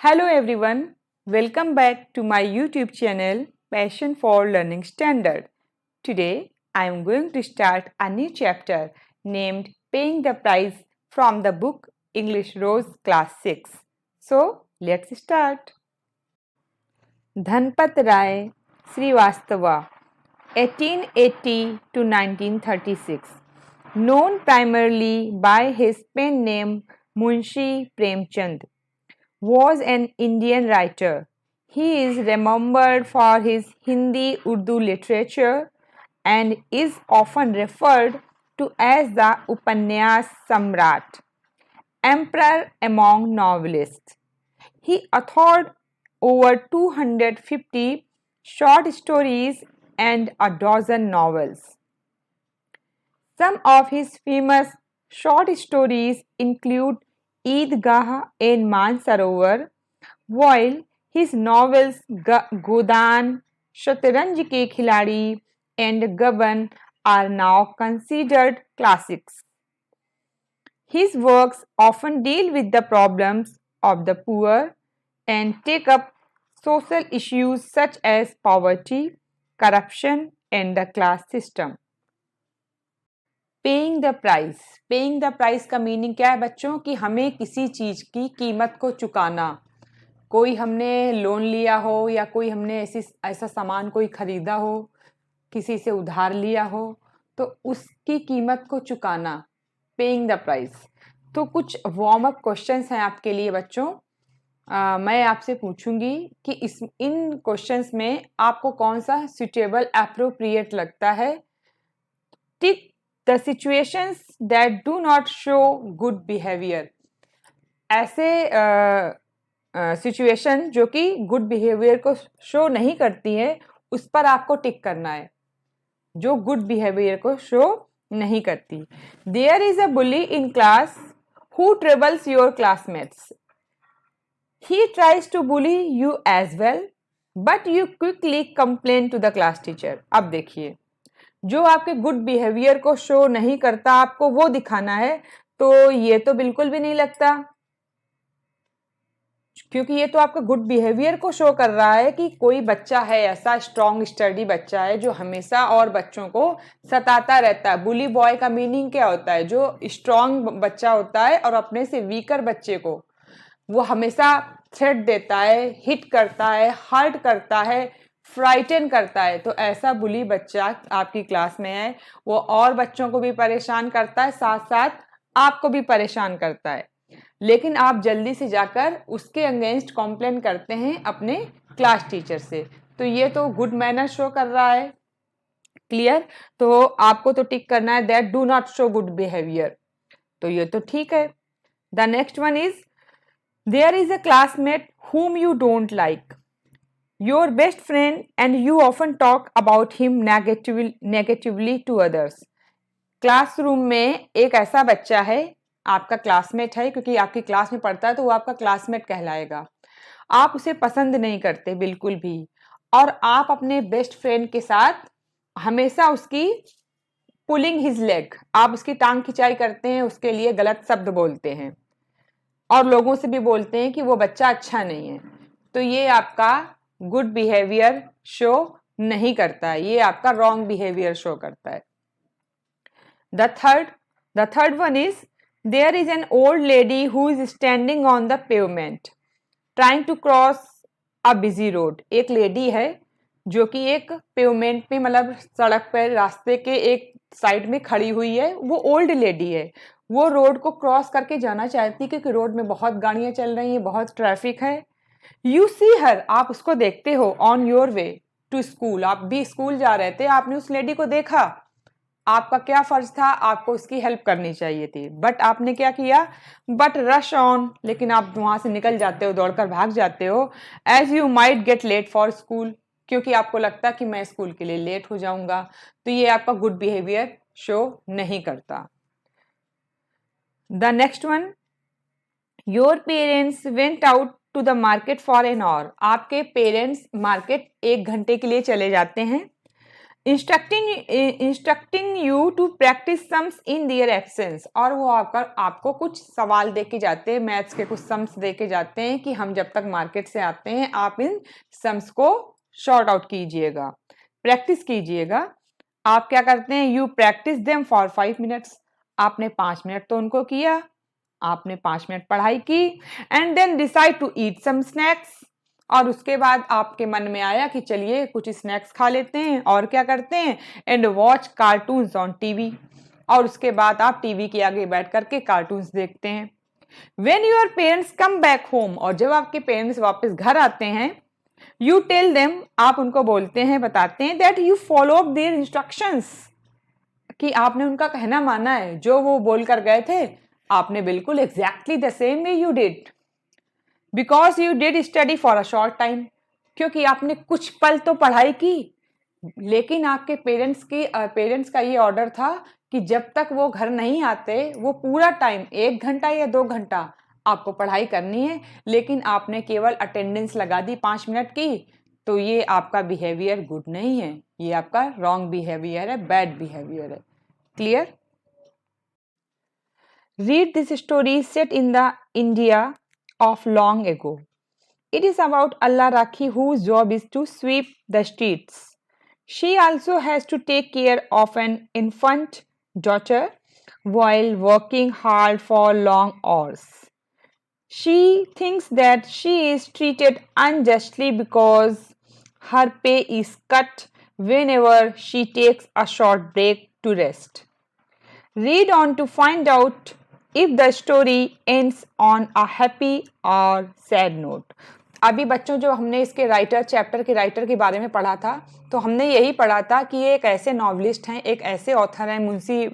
Hello everyone, welcome back to my YouTube channel Passion for Learning Standard. Today I am going to start a new chapter named Paying the Price from the book English Rose Class 6. So let's start. Dhanpat Rai Srivastava 1880 to 1936, known primarily by his pen name Munshi Premchand, was an Indian writer. He is remembered for his Hindi-Urdu literature and is often referred to as the Upanyas Samrat, emperor among novelists. He authored over 250 short stories and a dozen novels. Some of his famous short stories include Eidgah and Mansarovar, while his novels Godan, Shatranj Ke Khiladi and Gaban are now considered classics. His works often deal with the problems of the poor and take up social issues such as poverty, corruption and the class system. Paying the price. Paying the price का meaning क्या है बच्चों? कि हमें किसी चीज़ की कीमत को चुकाना. कोई हमने लोन लिया हो या कोई हमने ऐसा सामान कोई खरीदा हो, किसी से उधार लिया हो, तो उसकी कीमत को चुकाना, पेइंग द प्राइस. तो कुछ वार्म अप क्वेश्चंस हैं आपके लिए बच्चों. मैं आपसे पूछूंगी कि इन क्वेश्चंस में आपको कौन सा सुटेबल एप्रोप्रिएट लगता है. टिक The situations that do not show good behavior. ऐसे सिचुएशन जो कि गुड बिहेवियर को शो नहीं करती है, उस पर आपको टिक करना है, जो गुड बिहेवियर को शो नहीं करती. There is a bully in class who troubles your classmates. He tries to bully you as well, but you quickly complain to the class teacher. अब देखिए, जो आपके गुड बिहेवियर को शो नहीं करता, आपको वो दिखाना है, तो ये तो बिल्कुल भी नहीं लगता, क्योंकि ये तो आपका गुड बिहेवियर को शो कर रहा है कि कोई बच्चा है ऐसा स्ट्रॉन्ग स्टडी बच्चा है जो हमेशा और बच्चों को सताता रहता है. बुली बॉय का मीनिंग क्या होता है? जो स्ट्रॉन्ग बच्चा होता है और अपने से वीकर बच्चे को वो हमेशा थ्रेट देता है, हिट करता है, हर्ट करता है, फ्राइटन करता है. तो ऐसा बुली बच्चा आपकी क्लास में है, वो और बच्चों को भी परेशान करता है, साथ साथ आपको भी परेशान करता है. लेकिन आप जल्दी से जाकर उसके अगेंस्ट कंप्लेन करते हैं अपने क्लास टीचर से, तो ये तो गुड मैनर शो कर रहा है. क्लियर? तो आपको तो टिक करना है that do not show good behaviour. तो ये तो ठीक है. The next one is there is a classmate whom you don't like, your best friend, and you often talk about him negatively to others. Classroom में एक ऐसा बच्चा है, आपका क्लासमेट है, क्योंकि आपकी क्लास में पढ़ता है तो वो आपका क्लासमेट कहलाएगा. आप उसे पसंद नहीं करते बिल्कुल भी, और आप अपने बेस्ट फ्रेंड के साथ हमेशा उसकी पुलिंग हिज लेग, आप उसकी टांग खिंचाई करते हैं, उसके लिए गलत शब्द बोलते हैं और लोगों से भी बोलते हैं कि वो बच्चा अच्छा नहीं है. तो ये आपका गुड बिहेवियर शो नहीं करता है, ये आपका रॉन्ग बिहेवियर शो करता है. The third one is there is an old lady who is standing on the pavement trying to cross a busy road. एक लेडी है जो कि एक पेवमेंट पे, मतलब सड़क पर, रास्ते के एक साइड में खड़ी हुई है. वो ओल्ड लेडी है, वो रोड को क्रॉस करके जाना चाहती है क्योंकि रोड में बहुत गाड़ियां चल रही हैं, बहुत ट्रैफिक है. यू सी हर, आप उसको देखते हो. On your way to school, आप भी स्कूल जा रहे थे, आपने उस लेडी को देखा. आपका क्या फर्ज था? आपको उसकी हेल्प करनी चाहिए थी, बट आपने क्या किया? बट रश ऑन, लेकिन आप वहां से निकल जाते हो, दौड़कर भाग जाते हो. As you might get late for school, क्योंकि आपको लगता कि मैं स्कूल के लिए लेट हो जाऊंगा. तो ये आपका गुड बिहेवियर शो नहीं करता. The next one, your parents went out to the market for an hour. आपके पेरेंट्स मार्केट 1 घंटे के लिए चले जाते हैं. Instructing you to practise sums in their absence, और वो आपको कुछ सवाल दे के जाते हैं, मैथ्स के कुछ सम्स दे के जाते हैं कि हम जब तक मार्केट से आते हैं आप इन सम्स को शॉर्ट आउट कीजिएगा, प्रैक्टिस कीजिएगा। आप क्या करते हैं, you practice them for 5 minutes, आपने 5 मिनट तो उनको किया, आपने 5 मिनट पढ़ाई की, and then decide to eat some snacks, और उसके बाद आपके मन में आया कि चलिए कुछ स्नैक्स खा लेते हैं, और क्या करते हैं, and watch cartoons on TV, और उसके बाद आप टीवी के आगे बैठ करके कार्टून्स देखते हैं। When your parents come back home, और जब आपके पेरेंट्स वापस घर आते हैं, यू टेल देम, आप उनको बोलते हैं, बताते हैं, that you follow up their instructions, कि आपने उनका कहना माना है, जो वो बोल कर गए थे आपने बिल्कुल exactly the same way you did, because you did study for a short time, क्योंकि आपने कुछ पल तो पढ़ाई की, लेकिन आपके पेरेंट्स का ये ऑर्डर था कि जब तक वो घर नहीं आते वो पूरा टाइम 1 घंटा या 2 घंटा आपको पढ़ाई करनी है, लेकिन आपने केवल अटेंडेंस लगा दी 5 मिनट की, तो ये आपका बिहेवियर गुड नहीं है, ये आपका रॉन्ग बिहेवियर है, बैड बिहेवियर है। Clear? Read this story set in the India of long ago. It is about Allah Rakhi, whose job is to sweep the streets. She also has to take care of an infant daughter while working hard for long hours. She thinks that she is treated unjustly because her pay is cut whenever she takes a short break to rest. Read on to find out if the story ends on a happy or sad note. अभी बच्चों जो हमने इसके chapter के writer के बारे में पढ़ा था, तो हमने यही पढ़ा था कि ये एक ऐसे नॉवलिस्ट हैं, एक ऐसे ऑथर हैं,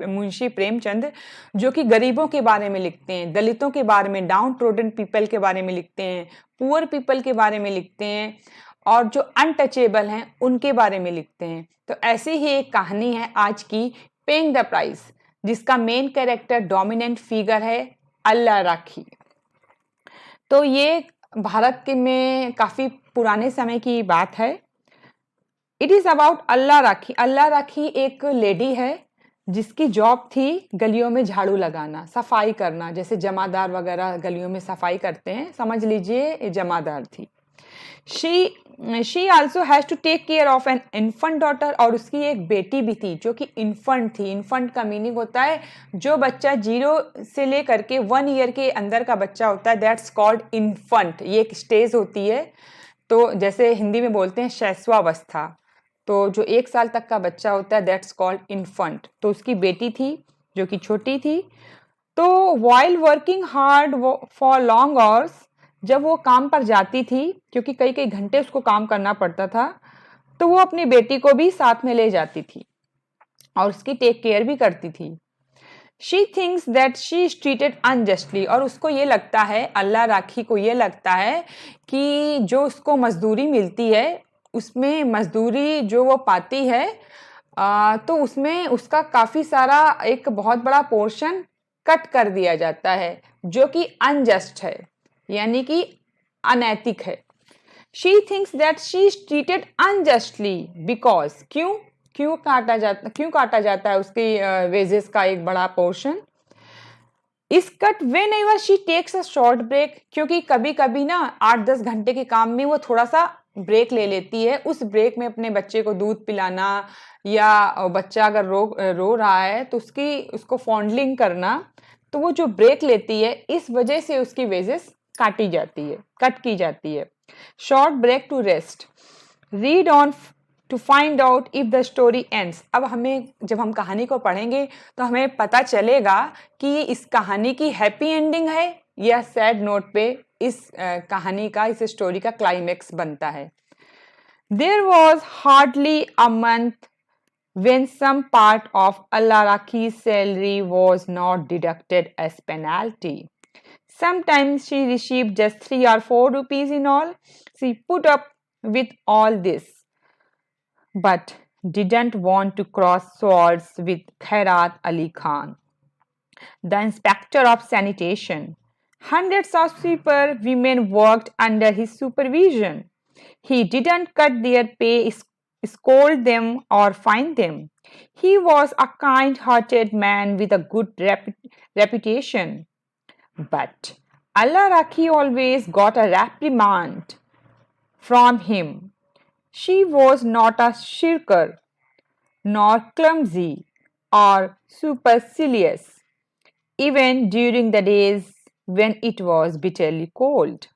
मुंशी प्रेमचंद, जो कि गरीबों के बारे में लिखते हैं, दलितों के बारे में, डाउन ट्रोडन पीपल के बारे में लिखते हैं, पुअर पीपल के बारे में लिखते हैं, और जो अनटचेबल हैं उनके बारे में लिखते हैं। तो ऐसी ही एक कहानी है आज की, पेइंग द प्राइस, जिसका मेन कैरेक्टर डोमिनेंट फिगर है अल्लाह राखी। तो ये भारत के में काफी पुराने समय की बात है। इट इज अबाउट अल्लाह राखी। अल्लाह राखी एक लेडी है जिसकी जॉब थी गलियों में झाड़ू लगाना, सफाई करना, जैसे जमादार वगैरह गलियों में सफाई करते हैं, समझ लीजिए जमादार थी। She also has to take care of an infant daughter, और उसकी एक बेटी भी थी जो कि इन्फेंट थी। इन्फेंट का मीनिंग होता है जो बच्चा 0 से लेकर के 1 ईयर के अंदर का बच्चा होता है, दैट्स कॉल्ड इन्फेंट। ये एक स्टेज होती है, तो जैसे हिंदी में बोलते हैं शैशवावस्था, तो जो 1 साल तक का बच्चा होता है दैट्स कॉल्ड इन्फेंट। तो उसकी बेटी थी जो कि छोटी थी। तो while working hard for long hours, जब वो काम पर जाती थी, क्योंकि कई कई घंटे उसको काम करना पड़ता था, तो वो अपनी बेटी को भी साथ में ले जाती थी और उसकी टेक केयर भी करती थी। She thinks that she is treated unjustly, और उसको ये लगता है, अल्लाह राखी को ये लगता है कि जो उसको मजदूरी मिलती है, उसमें मजदूरी जो वो पाती है, तो उसमें उसका काफ़ी सारा एक बहुत बड़ा पोर्शन कट कर दिया जाता है, जो कि अनजस्ट है, यानी कि अनैतिक है। She thinks that she is treated unjustly because, क्यों काटा जाता है उसकी वेजेस का एक बड़ा portion. Is cut whenever she takes a short break, क्योंकि कभी कभी ना 8-10 घंटे के काम में वो थोड़ा सा ब्रेक ले लेती है। उस ब्रेक में अपने बच्चे को दूध पिलाना, या बच्चा अगर रो रहा है तो उसको फॉन्डलिंग करना, तो वो जो ब्रेक लेती है इस वजह से उसकी वेजेस कट की जाती है। Short break to rest. Read on to find out if the story ends. अब जब हम कहानी को पढ़ेंगे तो हमें पता चलेगा कि इस कहानी की हैप्पी एंडिंग है या सैड नोट पे इस कहानी का, इस स्टोरी का क्लाइमेक्स बनता है। There was hardly a month when some part of Allah Rakhi's salary was not deducted as penalty. Sometimes she received just 3 or 4 rupees in all. She put up with all this, but didn't want to cross swords with Khairat Ali Khan, the inspector of sanitation. Hundreds of sweeper women worked under his supervision. He didn't cut their pay scold them or fine them. He was a kind-hearted man with a good reputation. But Allah Rakhi always got a reprimand from him. She was not a shirker, nor clumsy or supercilious, even during the days when it was bitterly cold.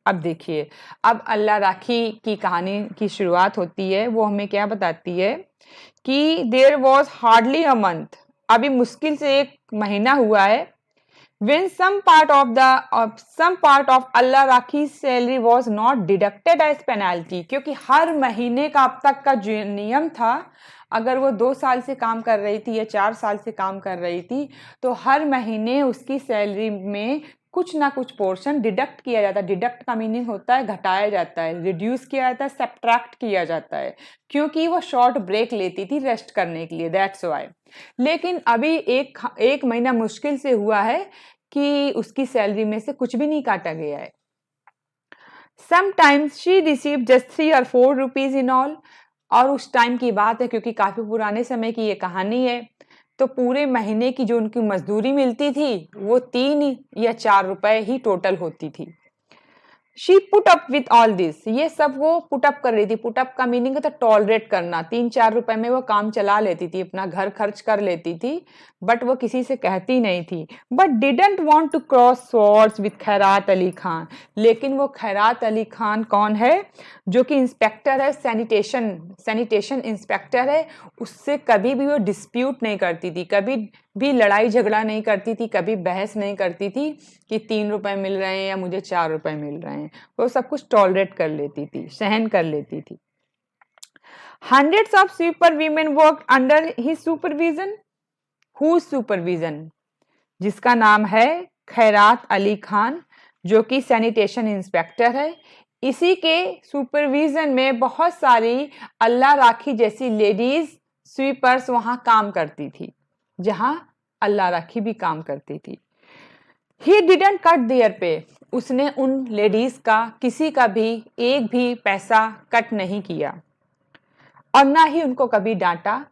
अब देखिए, अब अल्लाह राखी की कहानी की शुरुआत होती है। वो हमें क्या बताती है कि there was hardly a month, अभी मुश्किल से एक महीना हुआ है, when some part of Allah Rakhi's salary was not deducted as penalty, क्योंकि हर महीने का अब तक का जो नियम था, अगर वो 2 साल से काम कर रही थी या 4 साल से काम कर रही थी तो हर महीने उसकी सैलरी में कुछ ना कुछ पोर्शन डिडक्ट किया जाता है। डिडक्ट का मीनिंग होता है घटाया जाता है, रिड्यूस किया जाता है, सब्ट्रैक्ट किया जाता है, क्योंकि वो शॉर्ट ब्रेक लेती थी रेस्ट करने के लिए, दैट्स वाई। लेकिन अभी एक महीना मुश्किल से हुआ है कि उसकी सैलरी में से कुछ भी नहीं काटा गया है। Sometimes she receive just 3 or 4 rupees in all, और उस टाइम की बात है क्योंकि काफी पुराने समय की ये कहानी है, तो पूरे महीने की जो उनकी मजदूरी मिलती थी वो 3 या 4 रुपए ही टोटल होती थी। She put up with all this, ये सब वो पुट अप कर रही थी। पुट अप का मीनिंग है तो टॉलरेट करना। 3-4 रुपए में वो काम चला लेती थी, अपना घर खर्च कर लेती थी, बट वो किसी से कहती नहीं थी। But didn't want to cross swords with Khairat Ali Khan, लेकिन वो खैरात अली खान कौन है, जो कि इंस्पेक्टर है, सैनिटेशन इंस्पेक्टर है, उससे कभी भी वो डिस्प्यूट नहीं करती थी, कभी भी लड़ाई झगड़ा नहीं करती थी, कभी बहस नहीं करती थी कि 3 रुपए मिल रहे हैं या मुझे 4 रुपए मिल रहे हैं। वो सब कुछ टॉलरेट कर लेती थी, सहन कर लेती थी। Hundreds of super women worked under his supervision. Whose supervision? जिसका नाम है खैरात अली खान, जो कि सैनिटेशन इंस्पेक्टर है। इसी के सुपरविजन में बहुत सारी अल्लाह राखी जैसी लेडीज स्वीपर्स वहां काम करती थी, जहां अल्लाह राखी भी काम करती थी। ही डिडंट कट देयर पे, उसने उन लेडीज का किसी का भी एक भी पैसा कट नहीं किया, और ना ही उनको कभी डांटा,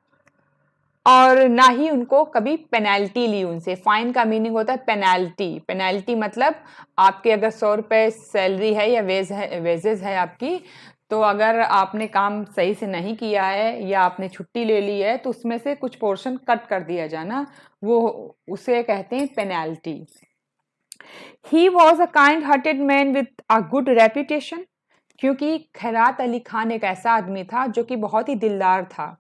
और ना ही उनको कभी पेनल्टी ली उनसे। फाइन का मीनिंग होता है पेनल्टी। पेनल्टी मतलब आपके अगर 100 रुपए सैलरी है या वेजेस है आपकी, तो अगर आपने काम सही से नहीं किया है या आपने छुट्टी ले ली है तो उसमें से कुछ पोर्शन कट कर दिया जाना, वो उसे कहते हैं penalty. He was a kind hearted man with a good reputation, क्योंकि खैरात अली खान एक ऐसा आदमी था जो कि बहुत ही दिलदार था,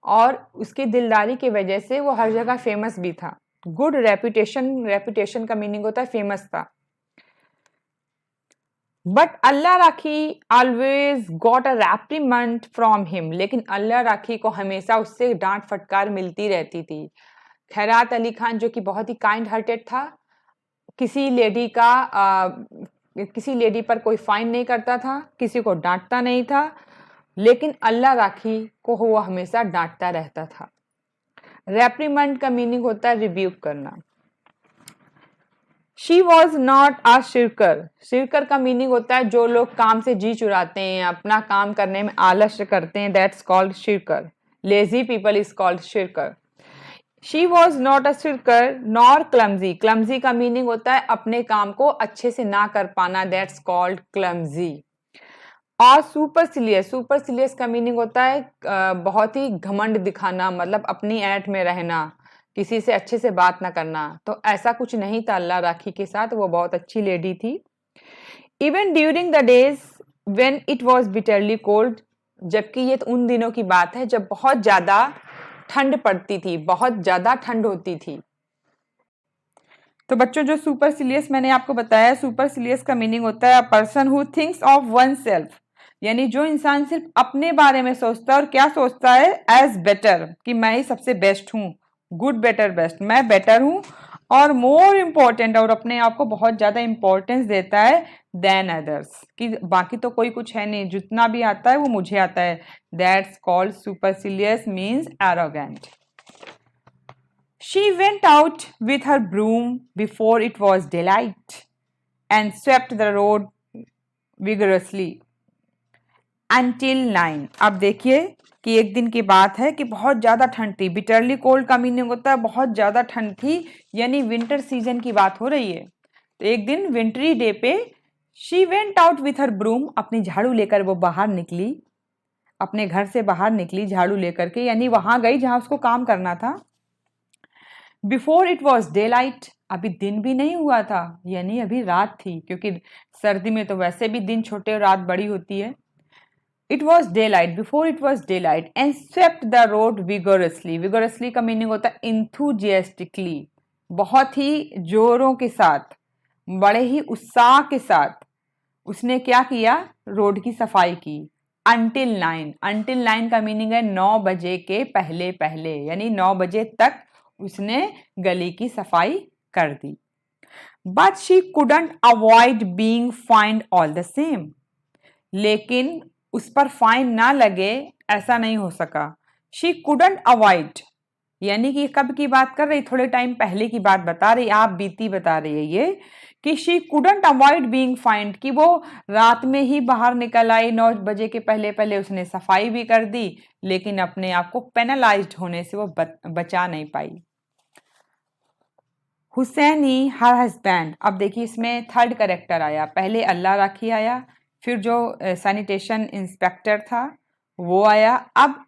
और उसकी दिलदारी की वजह से वो हर जगह फेमस भी था। गुड रेपुटेशन, रेपुटेशन का मीनिंग होता है फेमस था। But Allah Rakhi always got a reprimand from him, लेकिन अल्लाह राखी को हमेशा उससे डांट फटकार मिलती रहती थी। खैरात अली खान जो कि बहुत ही काइंड हार्टेड था, किसी लेडी पर कोई फाइन नहीं करता था, किसी को डांटता नहीं था, लेकिन अल्लाह राखी को वो हमेशा डांटता रहता था। रेप्रीमेंड का मीनिंग होता है रिब्यूक करना। शी वॉज नॉट आ शिरकर, शिरकर का मीनिंग होता है जो लोग काम से जी चुराते हैं, अपना काम करने में आलस्य करते हैं, that's called shirker. Lazy people is called shirker. She was not a shirker nor clumsy, clumsy का मीनिंग होता है अपने काम को अच्छे से ना कर पाना, दैट्स कॉल्ड क्लमजी। और सुपरसिलियस, सुपरसिलियस का मीनिंग होता है बहुत ही घमंड दिखाना, मतलब अपनी ऐठ में रहना, किसी से अच्छे से बात ना करना। तो ऐसा कुछ नहीं था अल्लाह राखी के साथ, वो बहुत अच्छी लेडी थी। Even during the days when it was bitterly cold, जबकि ये उन दिनों की बात है जब बहुत ज्यादा ठंड पड़ती थी, बहुत ज्यादा ठंड होती थी। तो बच्चों जो सुपरसिलियस मैंने आपको बताया, सुपरसिलियस का मीनिंग होता है a person who thinks of one self, यानी जो इंसान सिर्फ अपने बारे में सोचता है, और क्या सोचता है, एज बेटर, कि मैं ही सबसे बेस्ट हूँ, गुड बेटर बेस्ट, मैं बेटर हूँ, और मोर इम्पोर्टेंट, और अपने आप को बहुत ज्यादा इंपॉर्टेंस देता है देन अदर्स, कि बाकी तो कोई कुछ है नहीं, जितना भी आता है वो मुझे आता है, that's called supercilious, means arrogant. She went out with her broom before it was daylight and swept the road vigorously. until 9। अब देखिए कि एक दिन की बात है कि बहुत ज़्यादा ठंड थी। बिटरली कोल्ड का मीनिंग होता है बहुत ज़्यादा ठंड थी, यानी विंटर सीजन की बात हो रही है। तो एक दिन विंटरी डे पे she went out with her broom, अपनी झाड़ू लेकर वो बाहर निकली, अपने घर से बाहर निकली झाड़ू लेकर के, यानी वहां गई जहां उसको काम करना था। Before it was day light, अभी दिन भी नहीं हुआ था, यानी अभी रात थी, क्योंकि सर्दी में तो वैसे भी दिन छोटे और रात बड़ी होती है। It was day light, before it was day light, and swept the road vigorously. Vigorously का मीनिंग होता है इंथुजियास्टिकली, बहुत ही जोरों के साथ, बड़े ही उत्साह के साथ उसने क्या किया, रोड की सफाई की। अंटिल 9, अंटिल 9 का मीनिंग है 9 बजे के पहले पहले, यानी 9 बजे तक उसने गली की सफाई कर दी। But she couldn't avoid being fined all the same, लेकिन उस पर फाइन ना लगे ऐसा नहीं हो सका। शी कुडंट अवॉइड, यानी कि कब की बात कर रही, थोड़े टाइम पहले की बात बता रही, आप बीती बता रही है ये, कि she couldn't avoid being find, कि वो रात में ही बाहर निकल आई, 9 बजे के पहले पहले उसने सफाई भी कर दी, लेकिन अपने आप को पेनलाइज्ड होने से वो बचा नहीं पाई। हुसैनी हर हस्बैंड, अब देखिए इसमें थर्ड करेक्टर आया, पहले अल्लाह राखी आया, फिर जो सैनिटेशन इंस्पेक्टर था वो आया, अब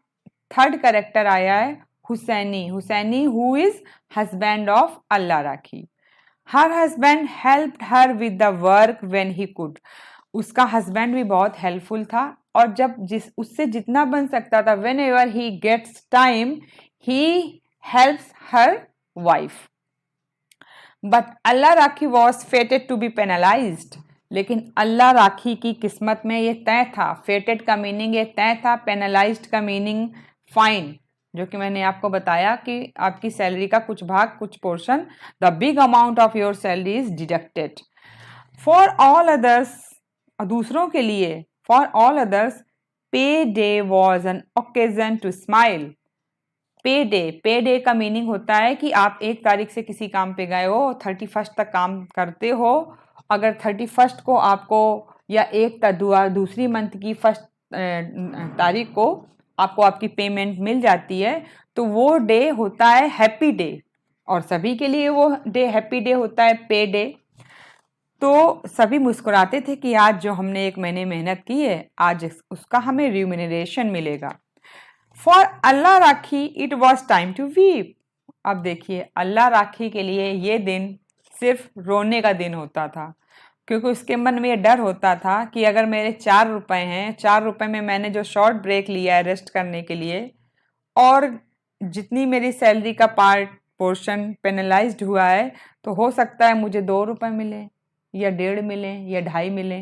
थर्ड करेक्टर आया है Husaini. Husaini who is husband of Allah Rakhi. Her husband helped her with the work when he could, उसका हस्बैंड भी बहुत हेल्पफुल था, और जब उससे जितना बन सकता था, whenever he gets time he helps her wife. But Allah Rakhi was fated to be penalised, लेकिन अल्लाह राखी की किस्मत में ये तय था। फेटेड का मीनिंग ये तय था, पेनलाइज्ड का मीनिंग फाइन, जो कि मैंने आपको बताया कि आपकी सैलरी का कुछ भाग, कुछ portion, the big amount of your salary is deducted. For all others, दूसरों के लिए, for all others pay day was an occasion to smile. Pay day का मीनिंग होता है कि आप 1 तारीख से किसी काम पे गए हो, 31 तक काम करते हो, अगर 31 को आपको, या दूसरी मंथ की फर्स्ट तारीख को आपको आपकी पेमेंट मिल जाती है, तो वो डे होता है हैप्पी डे, और सभी के लिए वो डे हैप्पी डे होता है, पे डे। तो सभी मुस्कुराते थे कि आज जो हमने 1 महीने मेहनत की है, आज उसका हमें रिम्यूनरेशन मिलेगा। For Allah Rakhi it was time to weep. अब देखिए अल्लाह राखी के लिए ये दिन सिर्फ रोने का दिन होता था, क्योंकि उसके मन में ये डर होता था कि अगर मेरे 4 रुपए हैं, 4 रुपए में मैंने जो शॉर्ट ब्रेक लिया है रेस्ट करने के लिए, और जितनी मेरी सैलरी का पोर्शन पेनलाइज्ड हुआ है, तो हो सकता है मुझे 2 रुपए मिले, या 1.5 मिले, या 2.5 मिले।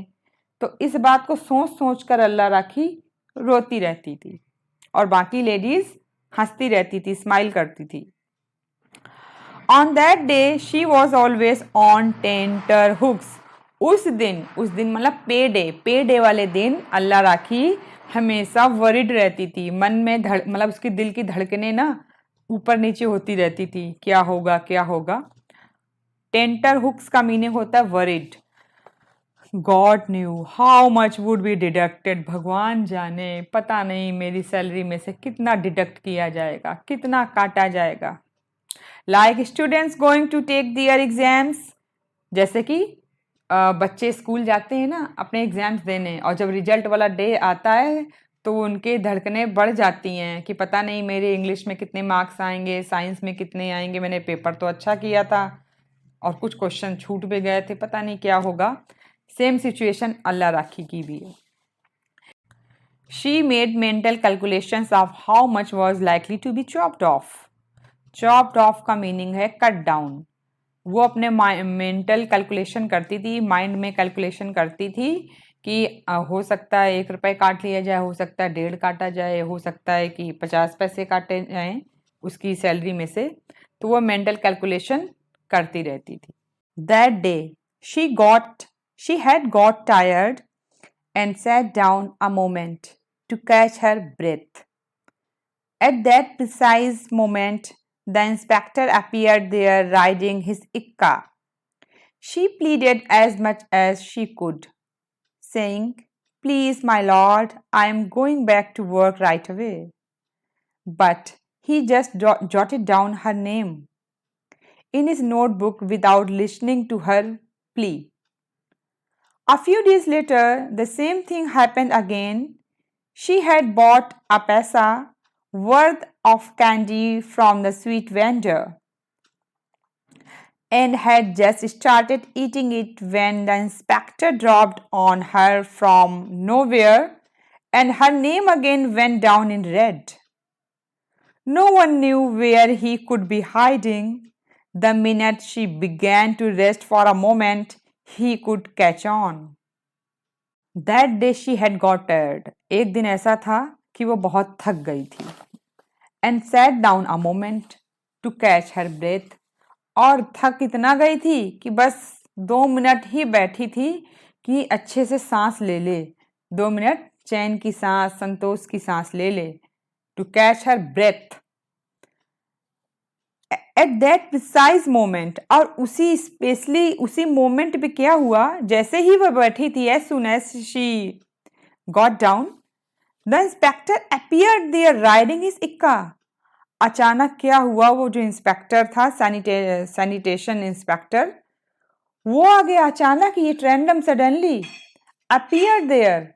तो इस बात को सोच सोच कर अल्लाह राखी रोती रहती थी, और बाकी लेडीज हंसती रहती थी, स्माइल करती थी। On that day she was always on tenterhooks. उस दिन मतलब पे डे वाले दिन अल्लाह राखी हमेशा वरिड रहती थी, मन में मतलब उसकी दिल की धड़कनें ना ऊपर नीचे होती रहती थी, क्या होगा क्या होगा। टेंटर हुक्स का मीनिंग होता है worried. God knew how much would be deducted, भगवान जाने पता नहीं मेरी सैलरी में से कितना डिडक्ट किया जाएगा, कितना काटा जाएगा। Like students going to take their exams, जैसे कि बच्चे स्कूल जाते हैं ना अपने एग्जाम्स देने, और जब रिजल्ट वाला डे आता है तो उनके धड़कनें बढ़ जाती हैं कि पता नहीं मेरे इंग्लिश में कितने मार्क्स आएंगे, साइंस में कितने आएंगे, मैंने पेपर तो अच्छा किया था और कुछ क्वेश्चन छूट भी गए थे, पता नहीं क्या होगा। सेम सिचुएशन अल्लाह राखी की भी है। She made mental calculations of how much was likely to be chopped off. Chopped off का मीनिंग है कट डाउन। वो अपने मेंटल कैलकुलेशन करती थी, माइंड में कैलकुलेशन करती थी कि हो सकता है 1 रुपए काट लिया जाए, हो सकता है 1.5 काटा जाए, हो सकता है कि 50 पैसे काटे जाएं उसकी सैलरी में से, तो वो मेंटल कैलकुलेशन करती रहती थी। That day she had got tired and sat down a moment to catch her breath. At that precise moment, the inspector appeared there riding his ikka. She pleaded as much as she could, saying, Please, my lord, I am going back to work right away. But he just jotted down her name in his notebook without listening to her plea. A few days later, the same thing happened again. She had bought a paisa worth of candy from the sweet vendor and had just started eating it when the inspector dropped on her from nowhere and her name again went down in red. No one knew where he could be hiding. The minute she began to rest for a moment, he could catch on. That day she had got tired. एक दिन ऐसा था कि वो बहुत थक गई थी. And sat down a moment to catch her breath. और थक इतना गई थी कि बस 2 मिनट ही बैठी थी कि अच्छे से सांस ले ले. 2 मिनट चैन की सांस, संतोष की सांस ले ले. To catch her breath. At that precise moment, और उसी स्पेशली उसी मोमेंट पे क्या हुआ, जैसे ही वह बैठी थी, as soon as she got down, the inspector appeared there riding his ekka. अचानक क्या हुआ, वो जो इंस्पेक्टर था, सैनिटेशन इंस्पेक्टर, वो आ गया अचानक, ये random suddenly appeared there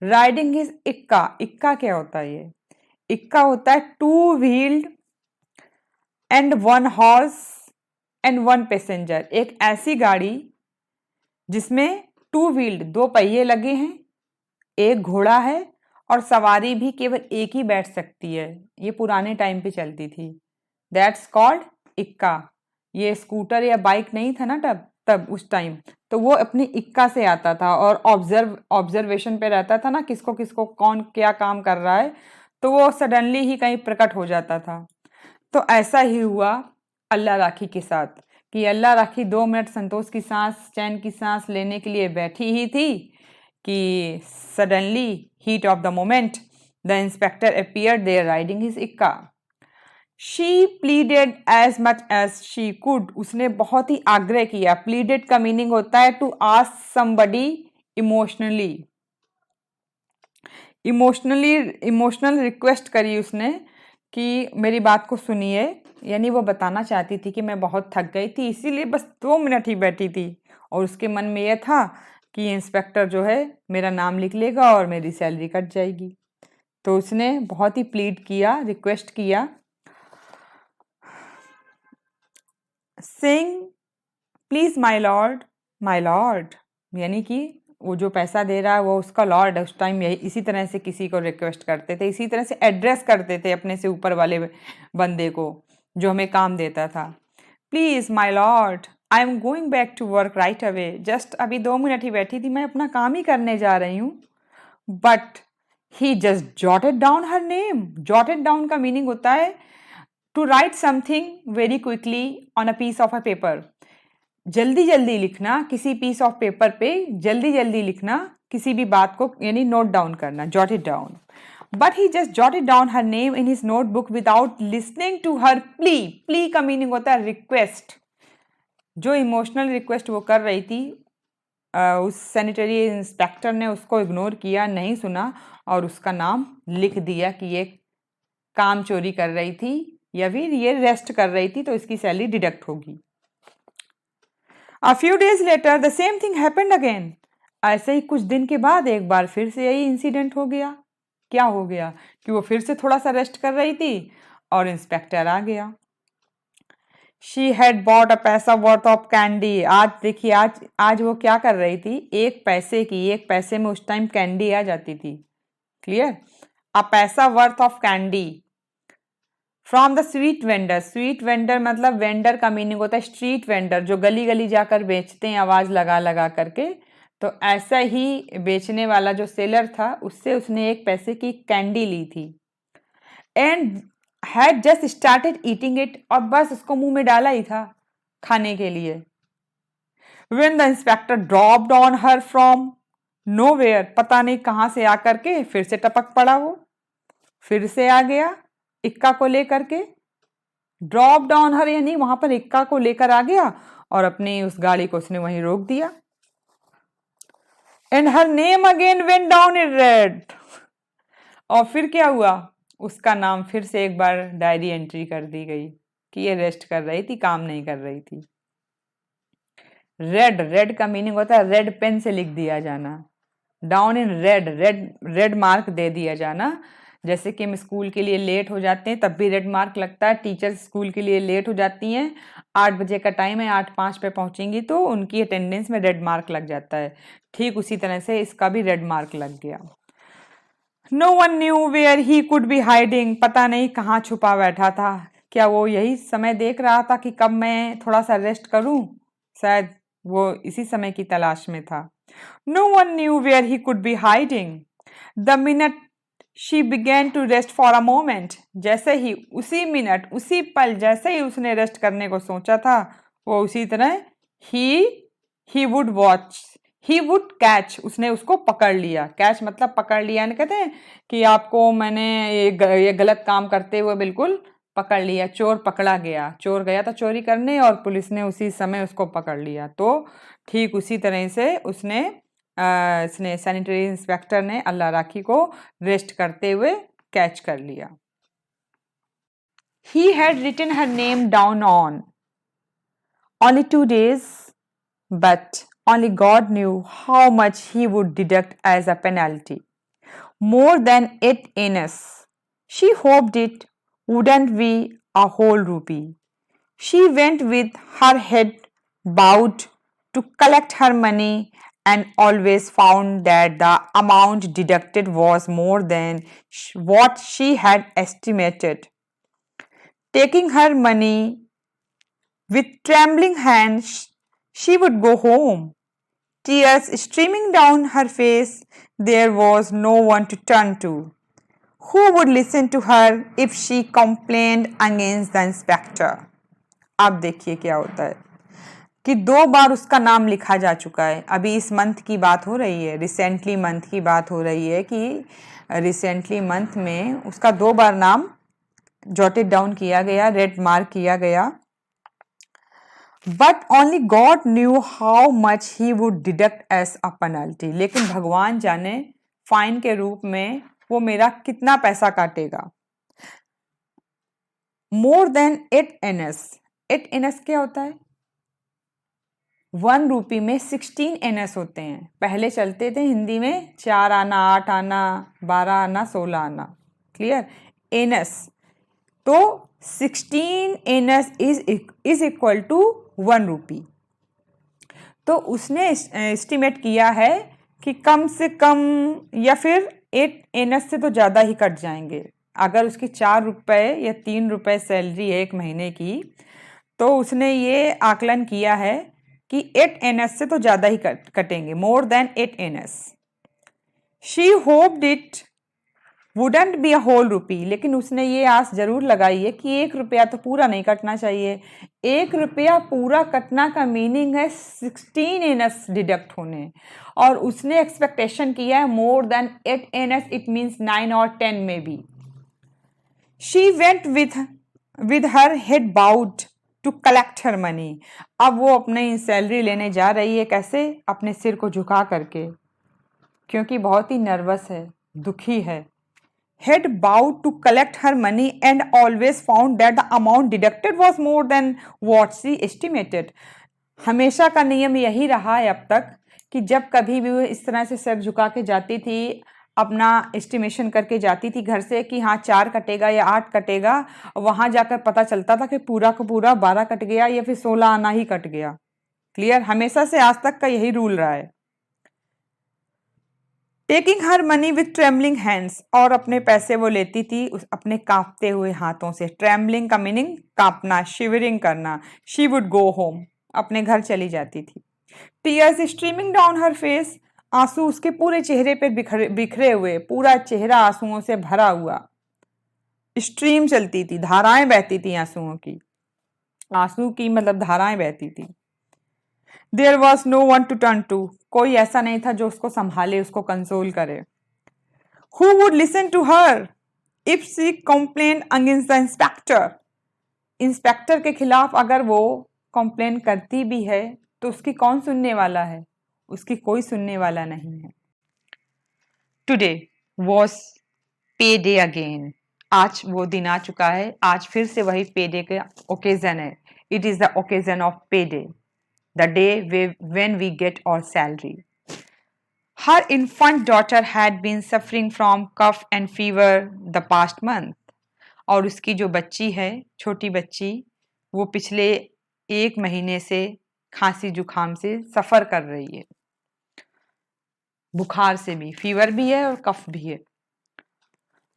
riding his ekka. Ekka क्या होता है? ये इक्का होता है 2 wheeled and 1 horse and 1 passenger. एक ऐसी गाड़ी जिसमें 2 व्हील्ड, 2 पहिए लगे हैं, एक घोड़ा है और सवारी भी केवल एक ही बैठ सकती है. ये पुराने टाइम पे चलती थी. दैट्स कॉल्ड इक्का. ये स्कूटर या बाइक नहीं था ना तब उस टाइम, तो वो अपनी इक्का से आता था और ऑब्जर्वेशन पे रहता था ना, किसको किसको कौन क्या काम कर रहा है, तो वो सडनली ही कहीं प्रकट हो जाता था. तो ऐसा ही हुआ अल्लाह राखी के साथ कि अल्लाह राखी 2 मिनट संतोष की सांस, चैन की सांस लेने के लिए बैठी ही थी कि suddenly heat of the moment the inspector appeared there riding his ekka. She pleaded as much as she could. उसने बहुत ही आग्रह किया. प्लीडेड का मीनिंग होता है to ask somebody emotional request करी उसने कि मेरी बात को सुनिए. यानी वो बताना चाहती थी कि मैं बहुत थक गई थी, इसीलिए बस 2 मिनट ही बैठी थी, और उसके मन में यह था कि इंस्पेक्टर जो है मेरा नाम लिख लेगा और मेरी सैलरी कट जाएगी. तो उसने बहुत ही प्लीड किया, रिक्वेस्ट किया, सेइंग प्लीज माय लॉर्ड, यानी कि वो जो पैसा दे रहा है वो उसका लॉर्ड है. उस टाइम यही इसी तरह से किसी को रिक्वेस्ट करते थे, इसी तरह से एड्रेस करते थे अपने से ऊपर वाले बंदे को जो हमें काम देता था. Please my lord, I am going back to work right away. Just अभी 2 मिनट ही बैठी थी, मैं अपना काम ही करने जा रही हूँ. But he just jotted down her name. Jotted down का मीनिंग होता है to write something very quickly on a piece of a paper. जल्दी जल्दी लिखना किसी पीस ऑफ पेपर पे, जल्दी जल्दी लिखना किसी भी बात को, यानी नोट डाउन करना, jot it down. But he just jotted down her name in his notebook without listening to her plea. Plea का मीनिंग होता है रिक्वेस्ट. जो इमोशनल रिक्वेस्ट वो कर रही थी, उस सैनिटरी इंस्पेक्टर ने उसको इग्नोर किया, नहीं सुना और उसका नाम लिख दिया कि ये काम चोरी कर रही थी या फिर ये रेस्ट कर रही थी, तो इसकी सैलरी डिडक्ट होगी. A few days later, the same thing happened again. ऐसे ही कुछ दिन के बाद एक बार फिर से यही इंसिडेंट हो गया. क्या हो गया कि वो फिर से थोड़ा सा रेस्ट कर रही थी और इंस्पेक्टर आ गया. She had bought a पैसा worth of candy. आज देखिए, आज वो क्या कर रही थी, 1 पैसे की, 1 पैसे में उस टाइम कैंडी आ जाती थी. क्लियर? अ पैसा worth of candy from the sweet vendor. Sweet vendor मतलब वेंडर का मीनिंग होता है स्ट्रीट वेंडर, जो गली गली जाकर बेचते हैं आवाज लगा लगा करके. तो ऐसा ही बेचने वाला जो सेलर था, उससे उसने 1 पैसे की कैंडी ली थी. And had just started eating it, और बस उसको मुंह में डाला ही था खाने के लिए. When the inspector dropped on her from nowhere, पता नहीं कहां से आकर के फिर से टपक पड़ा. वो फिर से आ गया इक्का को लेकर के. ड्रॉप डाउन हर यानी वहां पर इक्का को लेकर आ गया और अपनी उस गाड़ी को उसने वहीं रोक दिया. And her name again went down in red. और फिर क्या हुआ, उसका नाम फिर से एक बार डायरी एंट्री कर दी गई कि ये रेस्ट कर रही थी, काम नहीं कर रही थी। रेड, रेड का मीनिंग होता है रेड पेन से लिख दिया जाना। Down in red, red red mark दे दिया जाना। जैसे कि हम स्कूल के लिए लेट हो जाते हैं तब भी रेड मार्क लगता है। टीचर्स स्कूल के लिए लेट हो जाती हैं, 8 बजे का टाइम है, 8:05 पे पहुंचेंगी तो उनकी अटेंडेंस में रेड मार्क लग जाता है। ठीक उसी तरह से इसका भी रेड मार्क लग गया। No one knew where he could be hiding, पता नहीं कहाँ छुपा बैठा था। क्या वो यही समय देख रहा था कि कब मैं थोड़ा सा रेस्ट करूं? शायद वो इसी समय की तलाश में था। No one knew where he could be hiding the minute she began to rest for a moment. जैसे ही, उसी मिनट, उसी पल, जैसे ही उसने रेस्ट करने को सोचा था, वो उसी तरह he would watch, he would catch, उसने उसको पकड़ लिया। कैच मतलब पकड़ लिया, ना कहते हैं कि आपको मैंने ये गलत काम करते हुए बिल्कुल पकड़ लिया। चोर पकड़ा गया, चोर गया था चोरी करने और पुलिस ने उसी समय उसको पकड़ लिया। तो ठीक उसी तरह से उसने सैनिटरी इंस्पेक्टर ने अल्लाह राखी को रेस्ट करते हुए कैच कर लिया। He had written her name down on only 2 days, but only God knew how much he would deduct as a penalty. More than 8 annas. She hoped it wouldn't be a whole rupee. She went with her head bowed to collect her money and always found that the amount deducted was more than what she had estimated. Taking her money with trembling hands, she would go home. Tears streaming down her face, there was no one to turn to. Who would listen to her if she complained against the inspector? अब देखिए क्या होता है कि 2 बार उसका नाम लिखा जा चुका है। अभी इस मंथ की बात हो रही है, रिसेंटली मंथ की बात हो रही है कि रिसेंटली मंथ में उसका 2 बार नाम जॉटेड डाउन किया गया, रेड मार्क किया गया। But only God knew how much he would deduct as a penalty. लेकिन भगवान जाने फाइन के रूप में वो मेरा कितना पैसा काटेगा। मोर देन 8 एनएस। 8 एनएस क्या होता है? 1 रूपी में 16 एनएस होते हैं। पहले चलते थे हिंदी में 4 आना, 8 आना, 12 आना, 16 आना। क्लियर? एनएस तो 16 एनएस इज इक्वल टू 1 रूपी। तो उसने एस्टिमेट किया है कि कम से कम या फिर 8 एनएस से तो ज़्यादा ही कट जाएंगे। अगर उसकी 4 रुपये या 3 रुपये सैलरी है 1 महीने की, तो उसने ये आकलन किया है कि 8 एनएस से तो ज़्यादा ही कटेंगे, more than 8 annas. She hoped it wouldn't be a whole rupee. लेकिन उसने ये आस जरूर लगाई है कि 1 रुपया तो पूरा नहीं कटना चाहिए। 1 रुपया पूरा कटना का मीनिंग है 16 एनएस डिडक्ट होने, और उसने एक्सपेक्टेशन किया है more than 8 annas, it means 9 और 10 में भी। She went with her head bowed to collect her money. अब वो अपनी सैलरी लेने जा रही है, कैसे? अपने सिर को झुका करके, क्योंकि बहुत ही नर्वस है, दुखी है। Had bowed to collect her money and always found that the amount deducted was more than what she estimated. हमेशा का नियम यही रहा है अब तक कि जब कभी भी वो इस तरह से सर झुका के जाती थी, अपना एस्टिमेशन करके जाती थी घर से कि हाँ 4 कटेगा या 8 कटेगा, वहां जाकर पता चलता था कि पूरा का पूरा 12 कट गया या फिर 16 आना ही कट गया। क्लियर? हमेशा से आज तक का यही रूल रहा है। Taking her money with trembling hands, और अपने पैसे वो लेती थी अपने कांपते हुए हाथों से। ट्रेमलिंग का मीनिंग कांपना, शिवरिंग करना। शी वुड गो होम, अपने घर चली जाती थी। टीयर्स स्ट्रीमिंग डाउन हर फेस, आंसू उसके पूरे चेहरे पर बिखरे हुए, पूरा चेहरा आंसुओं से भरा हुआ। स्ट्रीम चलती थी, धाराएं बहती थी आंसुओं की, आंसू की मतलब धाराएं बहती थी। There was no one to turn to, कोई ऐसा नहीं था जो उसको संभाले, उसको कंसोल करे। Who would listen to her if she complain against the inspector. Inspector के खिलाफ अगर वो कंप्लेन करती भी है तो उसकी कौन सुनने वाला है? उसकी कोई सुनने वाला नहीं है। टुडे वॉज पे डे अगेन, आज वो दिन आ चुका है, आज फिर से वही पे डे का ओकेजन है। It is the occasion of pay day, the day when we get our salary. Her infant daughter had been suffering from cough and fever the past month. और उसकी जो बच्ची है, छोटी बच्ची, वो पिछले 1 महीने से खांसी जुखाम से सफ़र कर रही है, बुखार से भी, फीवर भी है और कफ भी है।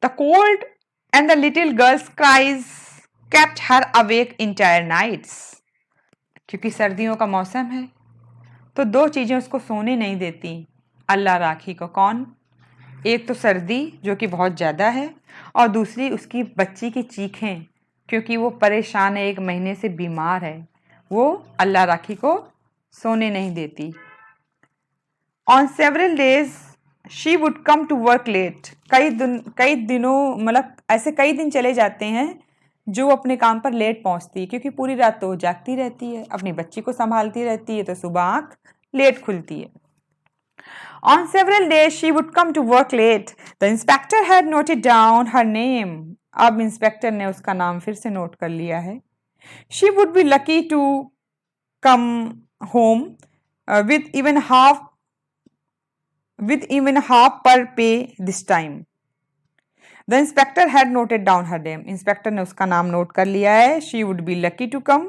The cold and the little girl's cries kept her awake entire nights. क्योंकि सर्दियों का मौसम है तो 2 चीज़ें उसको सोने नहीं देती अल्लाह राखी को। कौन? एक तो सर्दी जो कि बहुत ज़्यादा है, और दूसरी उसकी बच्ची की चीखें, क्योंकि वो परेशान है, 1 महीने से बीमार है, वो अल्लाह राखी को सोने नहीं देती। On several days she would come to work late. कई दिनों मतलब ऐसे कई दिन चले जाते हैं जो अपने काम पर लेट पहुंचती है, क्योंकि पूरी रात तो जागती रहती है, अपनी बच्ची को संभालती रहती है, तो सुबह आँख लेट खुलती है। On several days she would come to work late. The inspector had noted down her name. अब इंस्पेक्टर ने उसका नाम फिर से नोट कर लिया है। She would be lucky to come home with even half per pay this time. The inspector had noted down her name. Inspector ने उसका नाम नोट कर लिया है। She would be lucky to come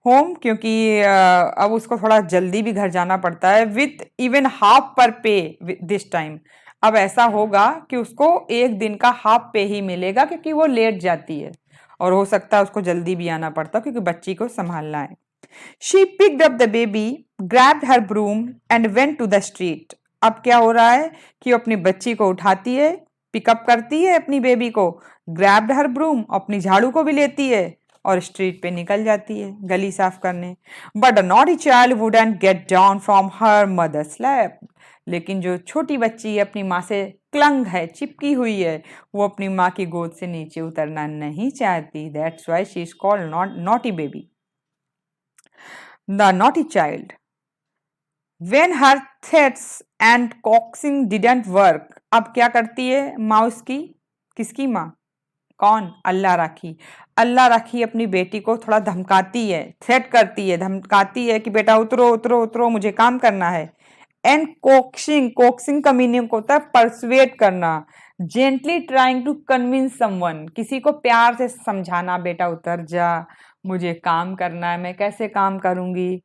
home, क्योंकि अब उसको थोड़ा जल्दी भी घर जाना पड़ता है। विथ इवन हाफ पर पे दिस टाइम, अब ऐसा होगा कि उसको 1 दिन का हाफ पे ही मिलेगा, क्योंकि वो लेट जाती है और हो सकता है उसको जल्दी भी आना पड़ता, क्योंकि बच्ची को संभालना है। She picked up the baby, grabbed her broom and went to the street. अब क्या हो रहा है कि वो अपनी बच्ची को उठाती है, पिकअप करती है अपनी बेबी को, ग्रैब्ड हर ब्रूम, अपनी झाड़ू को भी लेती है और स्ट्रीट पे निकल जाती है गली साफ करने। But a naughty child wouldn't get down from her mother's lap. लेकिन जो छोटी बच्ची अपनी माँ से क्लंग है, चिपकी हुई है, वो अपनी माँ की गोद से नीचे उतरना नहीं चाहती। That's why she is called naughty baby, the naughty child. When her threats and coaxing didn't work, अब क्या करती है माँ उसकी? किसकी माँ? कौन? अल्लाह राखी। अल्लाह राखी अपनी बेटी को थोड़ा धमकाती है, थ्रेट करती है, धमकाती है कि बेटा उतरो उतरो उतरो, मुझे काम करना है। एंड कोक्सिंग का मीनिंग होता है परसुएट करना, gently trying to convince someone, किसी को प्यार से समझाना, बेटा उतर जा, मुझे काम करना है, मैं कैसे काम करूंगी,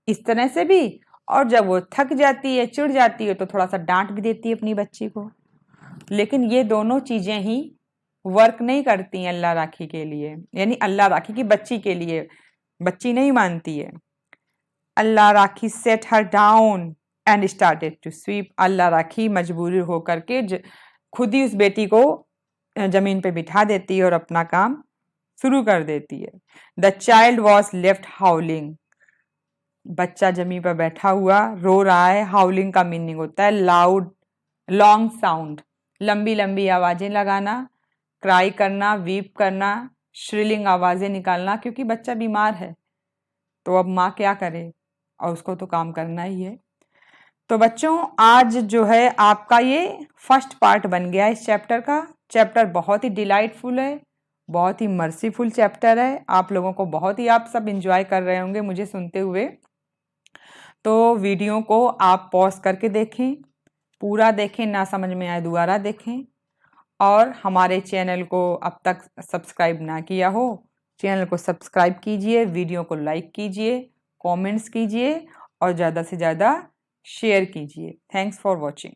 इस तरह से भी। और जब वो थक जाती है, चिढ़ जाती है, तो थोड़ा सा डांट भी देती है अपनी बच्ची को। लेकिन ये दोनों चीजें ही वर्क नहीं करती हैं अल्लाह राखी के लिए, यानी अल्लाह राखी की बच्ची के लिए। बच्ची नहीं मानती है। Allah Rakhi set her down and started to sweep. Allah Rakhi मजबूरी होकर के खुद ही उस बेटी को जमीन पे बिठा देती है और अपना काम शुरू कर देती है। The child was left हाउलिंग। बच्चा जमीन पर बैठा हुआ रो रहा है। हाउलिंग का मीनिंग होता है लाउड, लॉन्ग साउंड, लंबी लंबी आवाजें लगाना, क्राई करना, वीप करना, श्रिलिंग आवाजें निकालना, क्योंकि बच्चा बीमार है। तो अब माँ क्या करे, और उसको तो काम करना ही है। तो बच्चों, आज जो है आपका ये फर्स्ट पार्ट बन गया इस चैप्टर का। चैप्टर बहुत ही डिलाइटफुल है, बहुत ही मर्सीफुल चैप्टर है। आप लोगों को बहुत ही, आप सब इंजॉय कर रहे होंगे मुझे सुनते हुए। तो वीडियो को आप पॉज करके देखें, पूरा देखें, ना समझ में आए दोबारा देखें। और हमारे चैनल को अब तक सब्सक्राइब ना किया हो, चैनल को सब्सक्राइब कीजिए, वीडियो को लाइक कीजिए, कमेंट्स कीजिए और ज़्यादा से ज़्यादा शेयर कीजिए। Thanks for watching.